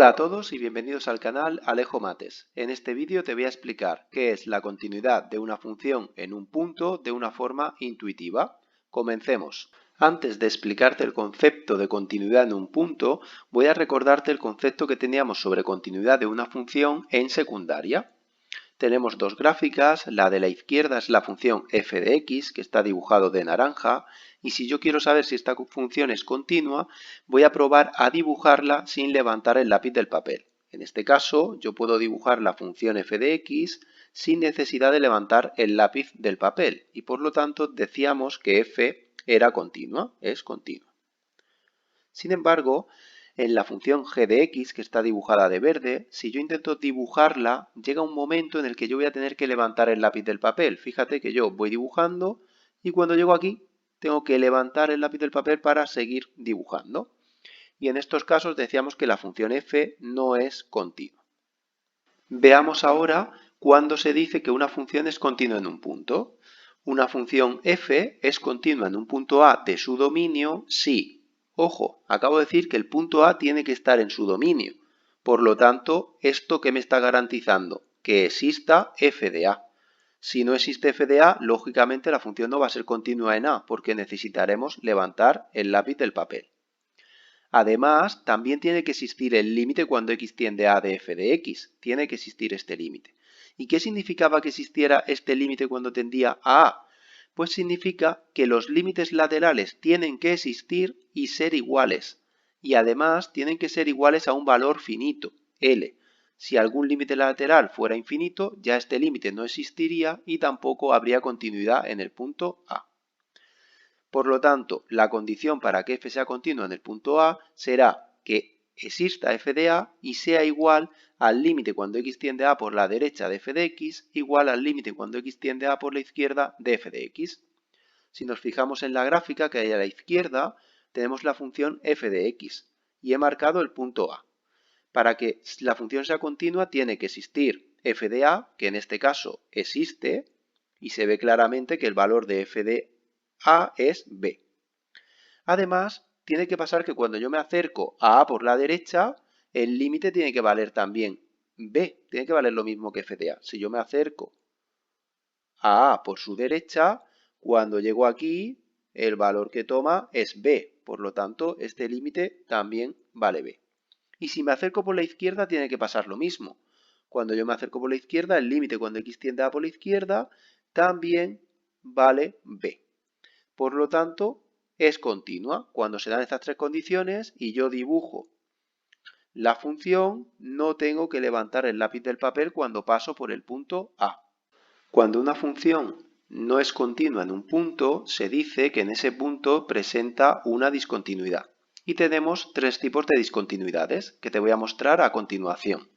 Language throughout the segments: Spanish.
Hola a todos y bienvenidos al canal Alejo Mates. En este vídeo te voy a explicar qué es la continuidad de una función en un punto de una forma intuitiva. Comencemos. Antes de explicarte el concepto de continuidad en un punto, voy a recordarte el concepto que teníamos sobre continuidad de una función en secundaria. Tenemos dos gráficas, la de la izquierda es la función f de x, que está dibujado de naranja, y si yo quiero saber si esta función es continua, voy a probar a dibujarla sin levantar el lápiz del papel. En este caso, yo puedo dibujar la función f de x sin necesidad de levantar el lápiz del papel, y por lo tanto decíamos que f era continua, es continua. Sin embargo, en la función g de x, que está dibujada de verde, si yo intento dibujarla, llega un momento en el que yo voy a tener que levantar el lápiz del papel. Fíjate que yo voy dibujando y cuando llego aquí tengo que levantar el lápiz del papel para seguir dibujando. Y en estos casos decíamos que la función f no es continua. Veamos ahora cuándo se dice que una función es continua en un punto. Una función f es continua en un punto A de su dominio si, ojo, acabo de decir que el punto A tiene que estar en su dominio. Por lo tanto, ¿esto qué me está garantizando? Que exista f de A. Si no existe f de A, lógicamente la función no va a ser continua en A, porque necesitaremos levantar el lápiz del papel. Además, también tiene que existir el límite cuando x tiende a de f de x. Tiene que existir este límite. ¿Y qué significaba que existiera este límite cuando tendía a A? Pues significa que los límites laterales tienen que existir y ser iguales. Y además tienen que ser iguales a un valor finito, L. Si algún límite lateral fuera infinito, ya este límite no existiría y tampoco habría continuidad en el punto A. Por lo tanto, la condición para que f sea continua en el punto A será que exista f de A y sea igual al límite cuando x tiende a A por la derecha de f de x igual al límite cuando x tiende a A por la izquierda de f de x. Si nos fijamos en la gráfica que hay a la izquierda, tenemos la función f de x y he marcado el punto A. Para que la función sea continua tiene que existir f de A, que en este caso existe, y se ve claramente que el valor de f de A es B. Además, tiene que pasar que cuando yo me acerco a A por la derecha, el límite tiene que valer también B, tiene que valer lo mismo que f de A. Si yo me acerco a A por su derecha, cuando llego aquí, el valor que toma es B. Por lo tanto, este límite también vale B. Y si me acerco por la izquierda, tiene que pasar lo mismo. Cuando yo me acerco por la izquierda, el límite cuando x tiende a por la izquierda también vale B. Por lo tanto, es continua. Cuando se dan estas tres condiciones y yo dibujo la función, no tengo que levantar el lápiz del papel cuando paso por el punto A. Cuando una función no es continua en un punto, se dice que en ese punto presenta una discontinuidad. Y tenemos tres tipos de discontinuidades que te voy a mostrar a continuación.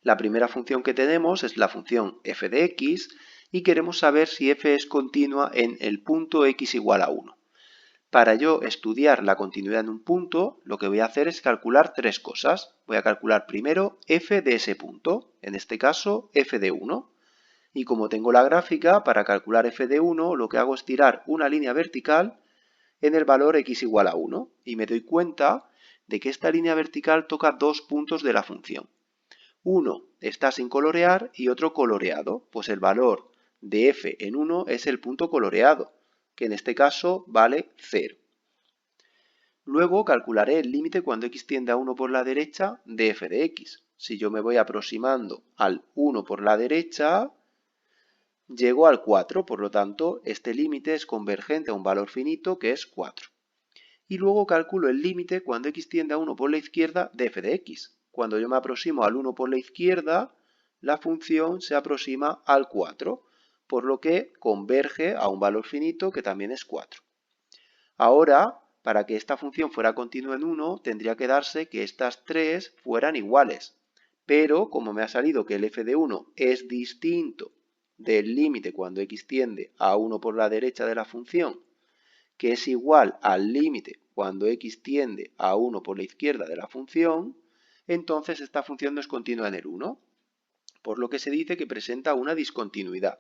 La primera función que tenemos es la función f de x y queremos saber si f es continua en el punto x igual a 1. Para yo estudiar la continuidad en un punto, lo que voy a hacer es calcular tres cosas. Voy a calcular primero f de ese punto, en este caso f de 1. Y como tengo la gráfica, para calcular f de 1 lo que hago es tirar una línea vertical en el valor x igual a 1 y me doy cuenta de que esta línea vertical toca dos puntos de la función. Uno está sin colorear y otro coloreado, pues el valor de f en 1 es el punto coloreado, que en este caso vale 0. Luego calcularé el límite cuando x tiende a 1 por la derecha de f de x. Si yo me voy aproximando al 1 por la derecha, llego al 4, por lo tanto, este límite es convergente a un valor finito que es 4. Y luego calculo el límite cuando x tiende a 1 por la izquierda de f de x. Cuando yo me aproximo al 1 por la izquierda, la función se aproxima al 4, por lo que converge a un valor finito que también es 4. Ahora, para que esta función fuera continua en 1, tendría que darse que estas tres fueran iguales. Pero, como me ha salido que el f de 1 es distinto del límite cuando x tiende a 1 por la derecha de la función, que es igual al límite cuando x tiende a 1 por la izquierda de la función, entonces esta función no es continua en el 1, por lo que se dice que presenta una discontinuidad.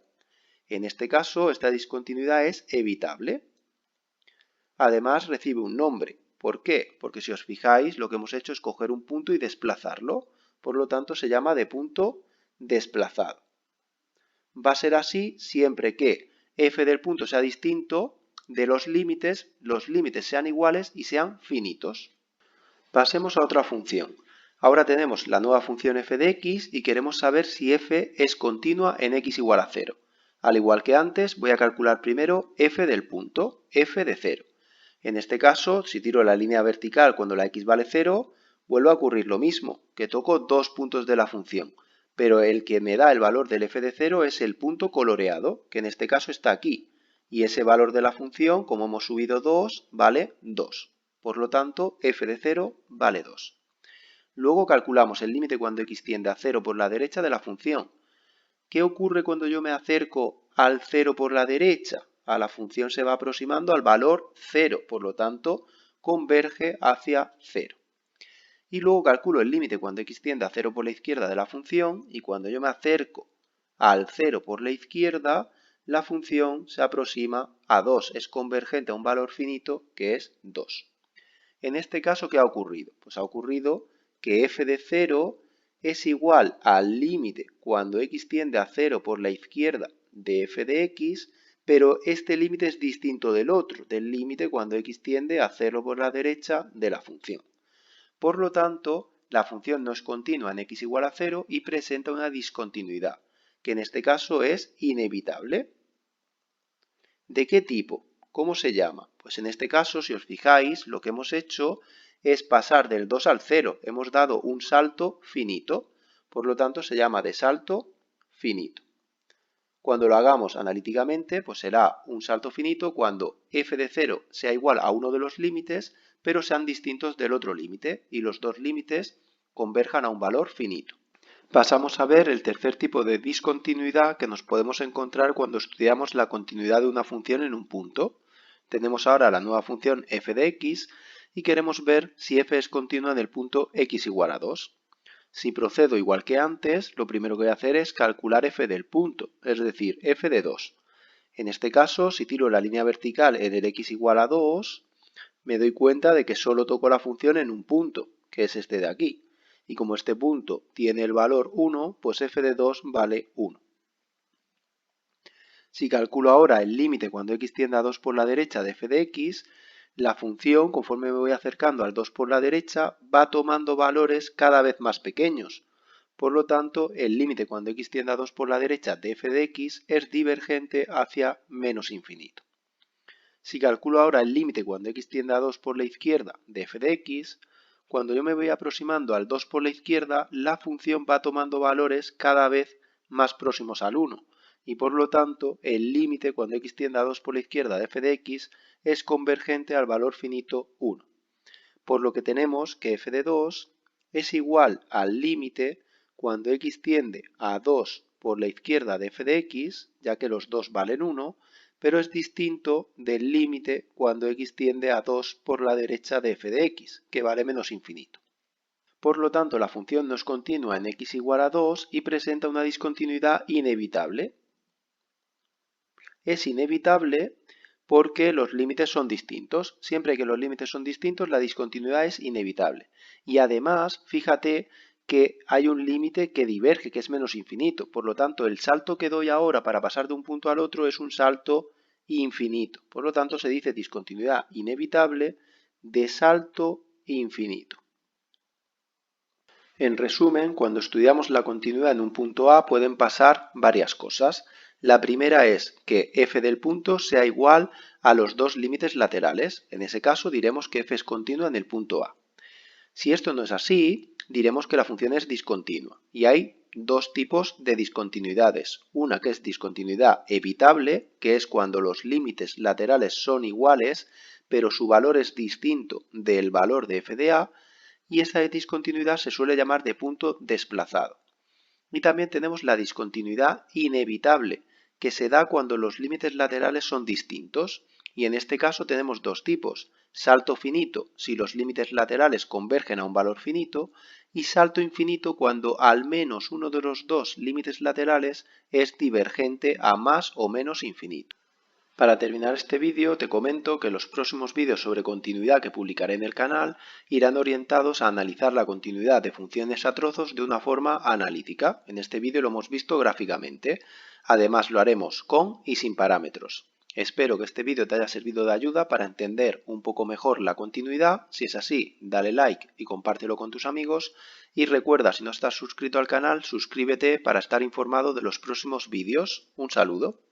En este caso, esta discontinuidad es evitable. Además, recibe un nombre. ¿Por qué? Porque si os fijáis, lo que hemos hecho es coger un punto y desplazarlo. Por lo tanto, se llama de punto desplazado. Va a ser así siempre que f del punto sea distinto de los límites sean iguales y sean finitos. Pasemos a otra función. Ahora tenemos la nueva función f de x y queremos saber si f es continua en x igual a 0. Al igual que antes, voy a calcular primero f del punto, f de 0. En este caso, si tiro la línea vertical cuando la x vale 0, vuelve a ocurrir lo mismo, que toco dos puntos de la función. Pero el que me da el valor del f de 0 es el punto coloreado, que en este caso está aquí. Y ese valor de la función, como hemos subido 2, vale 2. Por lo tanto, f de 0 vale 2. Luego calculamos el límite cuando x tiende a 0 por la derecha de la función. ¿Qué ocurre cuando yo me acerco al 0 por la derecha? A la función se va aproximando al valor 0, por lo tanto, converge hacia 0. Y luego calculo el límite cuando x tiende a 0 por la izquierda de la función, y cuando yo me acerco al 0 por la izquierda, la función se aproxima a 2, es convergente a un valor finito que es 2. En este caso, ¿qué ha ocurrido? Pues ha ocurrido que f de 0 es igual al límite cuando x tiende a 0 por la izquierda de f de x, pero este límite es distinto del otro, del límite cuando x tiende a 0 por la derecha de la función. Por lo tanto, la función no es continua en x igual a 0 y presenta una discontinuidad, que en este caso es inevitable. ¿De qué tipo? ¿Cómo se llama? Pues en este caso, si os fijáis, lo que hemos hecho es pasar del 2 al 0. Hemos dado un salto finito. Por lo tanto, se llama de salto finito. Cuando lo hagamos analíticamente, pues será un salto finito cuando f de 0 sea igual a uno de los límites, pero sean distintos del otro límite, y los dos límites converjan a un valor finito. Pasamos a ver el tercer tipo de discontinuidad que nos podemos encontrar cuando estudiamos la continuidad de una función en un punto. Tenemos ahora la nueva función f de x y queremos ver si f es continua en el punto x igual a 2. Si procedo igual que antes, lo primero que voy a hacer es calcular f del punto, es decir, f de 2. En este caso, si tiro la línea vertical en el x igual a 2, me doy cuenta de que solo toco la función en un punto, que es este de aquí. Y como este punto tiene el valor 1, pues f de 2 vale 1. Si calculo ahora el límite cuando x tiende a 2 por la derecha de f de x, la función, conforme me voy acercando al 2 por la derecha, va tomando valores cada vez más pequeños. Por lo tanto, el límite cuando x tiende a 2 por la derecha de f de x es divergente hacia menos infinito. Si calculo ahora el límite cuando x tiende a 2 por la izquierda de f de x, cuando yo me voy aproximando al 2 por la izquierda, la función va tomando valores cada vez más próximos al 1. Y por lo tanto, el límite cuando x tiende a 2 por la izquierda de f de x es convergente al valor finito 1. Por lo que tenemos que f de 2 es igual al límite cuando x tiende a 2 por la izquierda de f de x, ya que los dos valen 1, pero es distinto del límite cuando x tiende a 2 por la derecha de f de x, que vale menos infinito. Por lo tanto, la función no es continua en x igual a 2 y presenta una discontinuidad inevitable. Es inevitable porque los límites son distintos. Siempre que los límites son distintos, la discontinuidad es inevitable. Y además, fíjate que hay un límite que diverge, que es menos infinito. Por lo tanto, el salto que doy ahora para pasar de un punto al otro es un salto infinito. Por lo tanto, se dice discontinuidad inevitable de salto infinito. En resumen, cuando estudiamos la continuidad en un punto A pueden pasar varias cosas. La primera es que f del punto sea igual a los dos límites laterales. En ese caso diremos que f es continua en el punto A. Si esto no es así, diremos que la función es discontinua. Y hay dos tipos de discontinuidades. Una que es discontinuidad evitable, que es cuando los límites laterales son iguales, pero su valor es distinto del valor de f de A, y esta discontinuidad se suele llamar de punto desplazado. Y también tenemos la discontinuidad inevitable, que se da cuando los límites laterales son distintos, y en este caso tenemos dos tipos: salto finito si los límites laterales convergen a un valor finito, y salto infinito cuando al menos uno de los dos límites laterales es divergente a más o menos infinito. Para terminar este vídeo te comento que los próximos vídeos sobre continuidad que publicaré en el canal irán orientados a analizar la continuidad de funciones a trozos de una forma analítica. En este vídeo lo hemos visto gráficamente. Además lo haremos con y sin parámetros. Espero que este vídeo te haya servido de ayuda para entender un poco mejor la continuidad. Si es así, dale like y compártelo con tus amigos. Y recuerda, si no estás suscrito al canal, suscríbete para estar informado de los próximos vídeos. Un saludo.